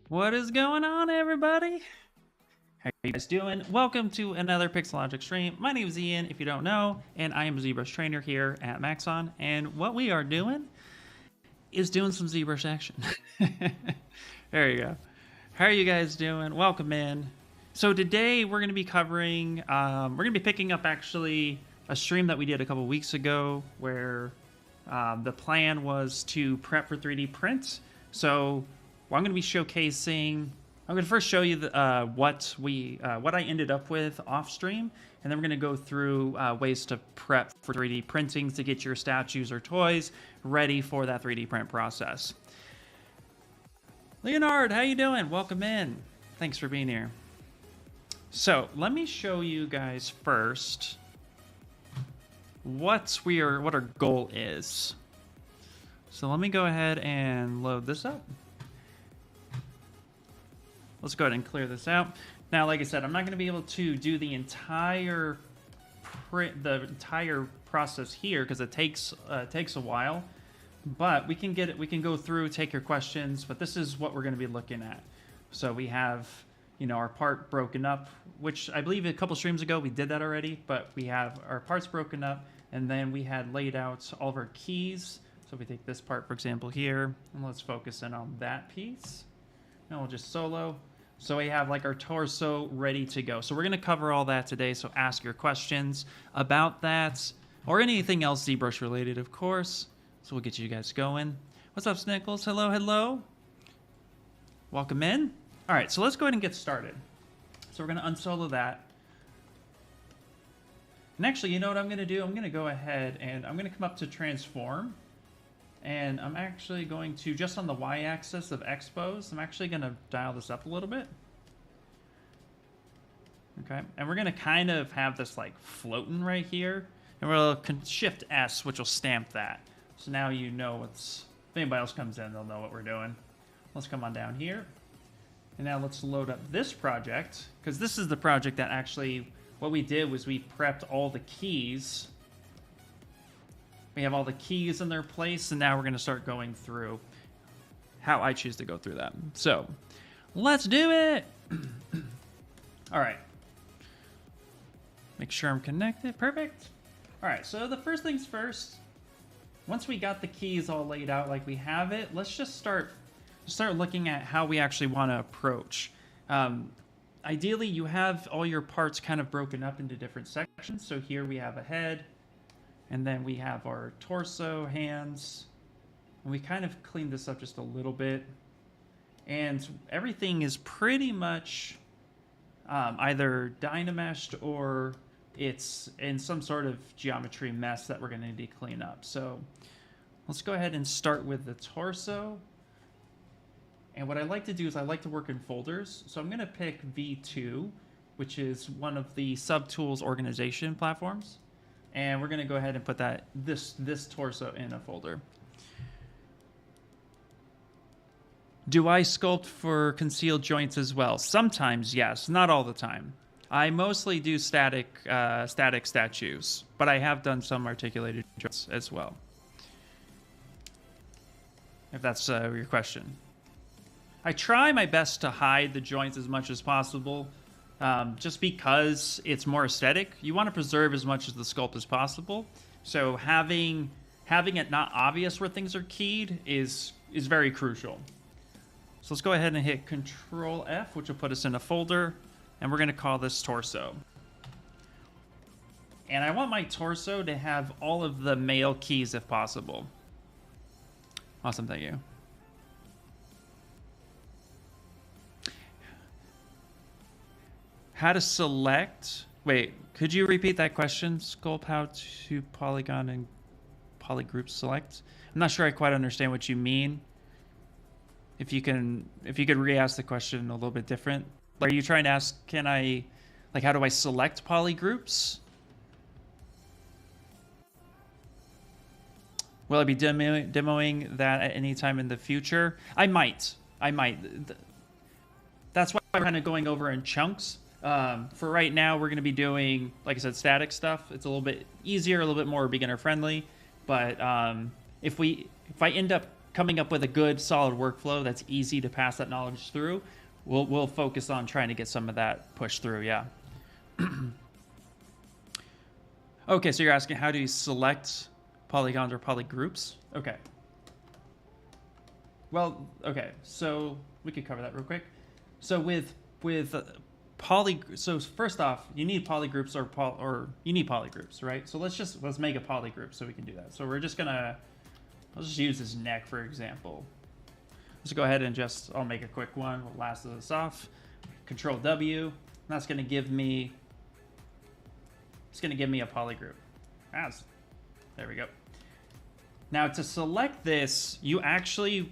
What is going on, everybody? How you guys doing? Welcome to another Pixelogic stream. My name is Ian, if you don't know, and I am a ZBrush trainer here at Maxon. And what we are doing is doing some ZBrush action. There you go. How are you guys doing? Welcome in. So today we're going to be covering, we're going to be picking up actually a stream that we did a couple weeks ago where the plan was to prep for 3D print. So what I'm going to be showcasing, I'm going to first show you what I ended up with off stream, and then we're going to go through ways to prep for 3D printing to get your statues or toys ready for that 3D print process. Leonard, how you doing? Welcome in. Thanks for being here. So let me show you guys first what our goal is. So let me go ahead and load this up. Let's go ahead and clear this out. Now, like I said, I'm not going to be able to do the entire process here because it takes a while. But we can get it. We can go through, take your questions. But this is what we're going to be looking at. So we have, our part broken up, which I believe a couple streams ago we did that already. But we have our parts broken up, and then we had laid out all of our keys. So if we take this part, for example, here, and let's focus in on that piece. And we'll just solo. So we have like our torso ready to go. So we're going to cover all that today. So ask your questions about that or anything else ZBrush related, of course. So we'll get you guys going. What's up, Snickles? Hello, hello. Welcome in. All right, so let's go ahead and get started. So we're going to unsolo that. And actually, you know what I'm going to do? I'm going to go ahead and I'm going to come up to transform. And I'm actually going to, just on the y-axis of expose, I'm actually going to dial this up a little bit. Okay, and we're going to kind of have this like floating right here. And we'll Shift S, which will stamp that. So now you know what's, if anybody else comes in, they'll know what we're doing. Let's come on down here. And now let's load up this project, because this is the project that actually, what we did was we prepped all the keys. We have all the keys in their place, and now we're going to start going through how I choose to go through that. So, let's do it! All right. Make sure I'm connected. Perfect. All right, so the first things first, once we got the keys all laid out like we have it, let's just start looking at how we actually want to approach. Ideally, you have all your parts kind of broken up into different sections. So here we have a head. And then we have our torso, hands, and we kind of cleaned this up just a little bit. And everything is pretty much either dynameshed or it's in some sort of geometry mess that we're going to need to clean up. So let's go ahead and start with the torso. And what I like to do is I like to work in folders. So I'm going to pick V2, which is one of the subtools organization platforms. And we're going to go ahead and put this torso in a folder. Do I sculpt for concealed joints as well? Sometimes, yes. Not all the time. I mostly do static statues, but I have done some articulated joints as well. If that's your question. I try my best to hide the joints as much as possible. Just because it's more aesthetic, you want to preserve as much of the sculpt as possible. So having it not obvious where things are keyed is very crucial. So let's go ahead and hit Control F, which will put us in a folder, and we're going to call this torso. And I want my torso to have all of the male keys if possible. Awesome, thank you. How to select... Wait, could you repeat that question? Sculpt how to polygon and polygroup select? I'm not sure I quite understand what you mean. If you could re-ask the question a little bit different. Are you trying to ask, how do I select polygroups? Will I be demoing that at any time in the future? I might. That's why we're kind of going over in chunks. For right now, we're going to be doing, like I said, static stuff. It's a little bit easier, a little bit more beginner friendly. But if I end up coming up with a good solid workflow that's easy to pass that knowledge through, we'll focus on trying to get some of that pushed through. Yeah. Okay, so you're asking how do you select polygons or polygroups? Okay. Well, okay, so we could cover that real quick. So with so first off, you need polygroups or you need polygroups, right? So let's make a polygroup so we can do that. So we're just gonna, I'll just use this neck for example. Let's go ahead and I'll make a quick one. We'll lasso this off. Control W. And that's gonna give me. It's gonna give me a polygroup. There we go. Now to select this, you actually.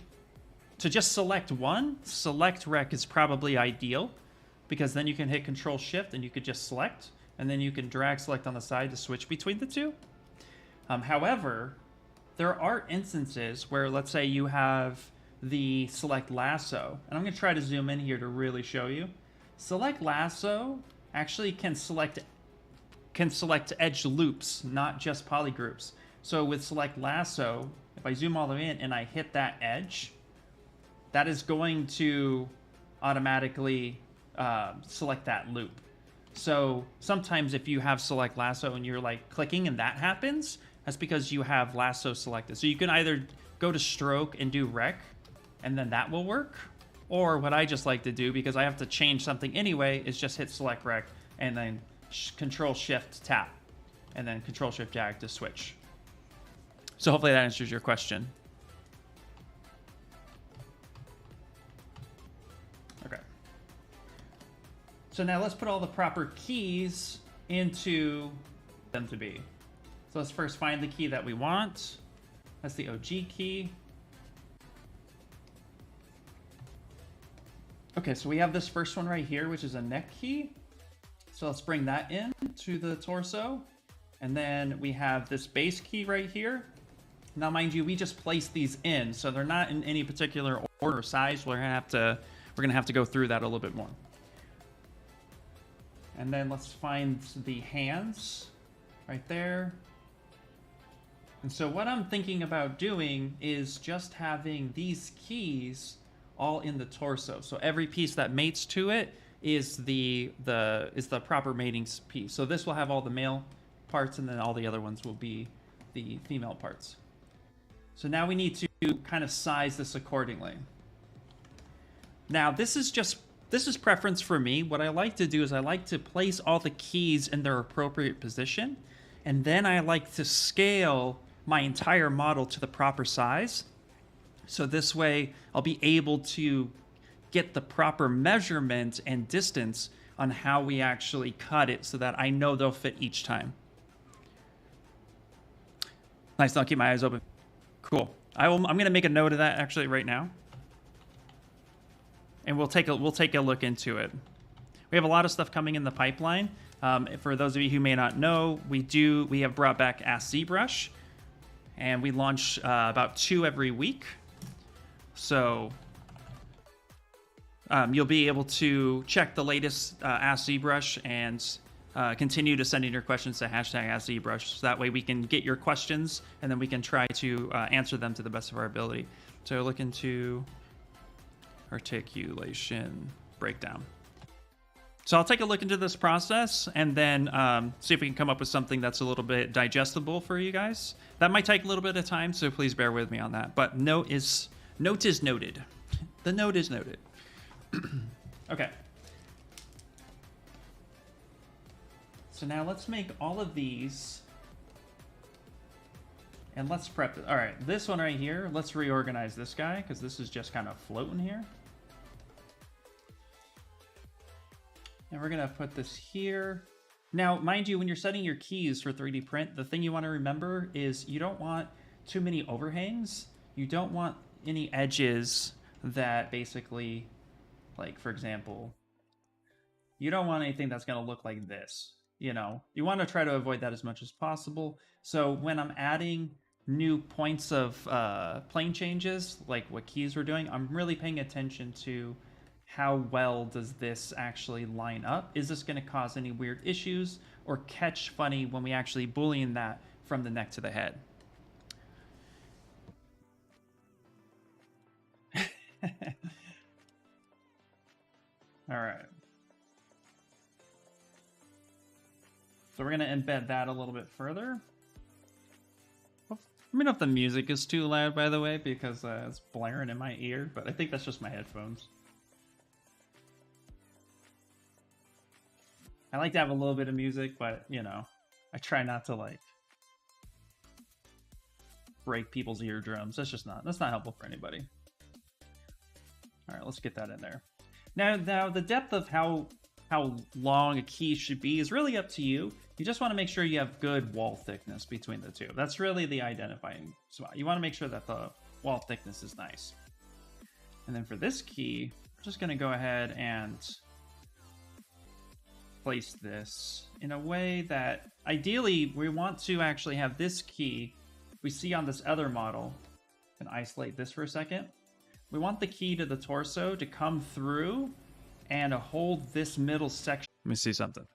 To just select one, select rec is probably ideal because then you can hit Control Shift and you could just select and then you can drag select on the side to switch between the two. However, there are instances where let's say you have the select lasso, and I'm going to try to zoom in here to really show you. Select lasso actually can select edge loops, not just polygroups. So with select lasso, if I zoom all the way in and I hit that edge, that is going to automatically select that loop. So sometimes if you have select lasso and you're like clicking and that happens, that's because you have lasso selected. So you can either go to stroke and do rec and then that will work. Or what I just like to do, because I have to change something anyway, is just hit select rec and then Control Shift tap and then Control Shift drag to switch. So hopefully that answers your question. Okay. So now let's put all the proper keys into them to be. So let's first find the key that we want. That's the OG key. Okay, so we have this first one right here, which is a neck key. So let's bring that in to the torso. And then we have this base key right here. Now, mind you, we just placed these in, so they're not in any particular order or size. We're gonna have to go through that a little bit more. And then let's find the hands right there. And so what I'm thinking about doing is just having these keys all in the torso. So every piece that mates to it is the proper mating piece. So this will have all the male parts, and then all the other ones will be the female parts. So now we need to kind of size this accordingly. Now this is preference for me. What I like to do is I like to place all the keys in their appropriate position, and then I like to scale my entire model to the proper size. So this way I'll be able to get the proper measurement and distance on how we actually cut it so that I know they'll fit each time. Nice, I'll keep my eyes open. Cool. I'm going to make a note of that actually right now. And we'll take a look into it. We have a lot of stuff coming in the pipeline. For those of you who may not know, we have brought back Ask ZBrush, and we launch about 2 every week. So you'll be able to check the latest Ask ZBrush and continue to send in your questions to #AskZBrush. So that way we can get your questions and then we can try to answer them to the best of our ability. So look into articulation breakdown. So I'll take a look into this process and then see if we can come up with something that's a little bit digestible for you guys. That might take a little bit of time, so please bear with me on that. But note is noted. The note is noted. Okay. So now let's make all of these and let's prep it. All right, this one right here, let's reorganize this guy because this is just kind of floating here. And we're gonna put this here. Now, mind you, when you're setting your keys for 3D print, the thing you want to remember is you don't want too many overhangs. You don't want any edges that basically, like for example, you don't want anything that's gonna look like this. You know, you want to try to avoid that as much as possible. So when I'm adding new points of plane changes, like what keys we're doing, I'm really paying attention to how well does this actually line up? Is this going to cause any weird issues or catch funny when we actually boolean that from the neck to the head? All right. So we're going to embed that a little bit further. Let me know if the music is too loud, by the way, because it's blaring in my ear, but I think that's just my headphones. I like to have a little bit of music, but, you know, I try not to, like, break people's eardrums. That's not helpful for anybody. All right, let's get that in there. Now the depth of how long a key should be is really up to you. You just want to make sure you have good wall thickness between the two. That's really the identifying spot. You want to make sure that the wall thickness is nice. And then for this key, we're just going to go ahead and place this in a way that ideally we want to actually have this key we see on this other model. And isolate this for a second. We want the key to the torso to come through and hold this middle section. Let me see something.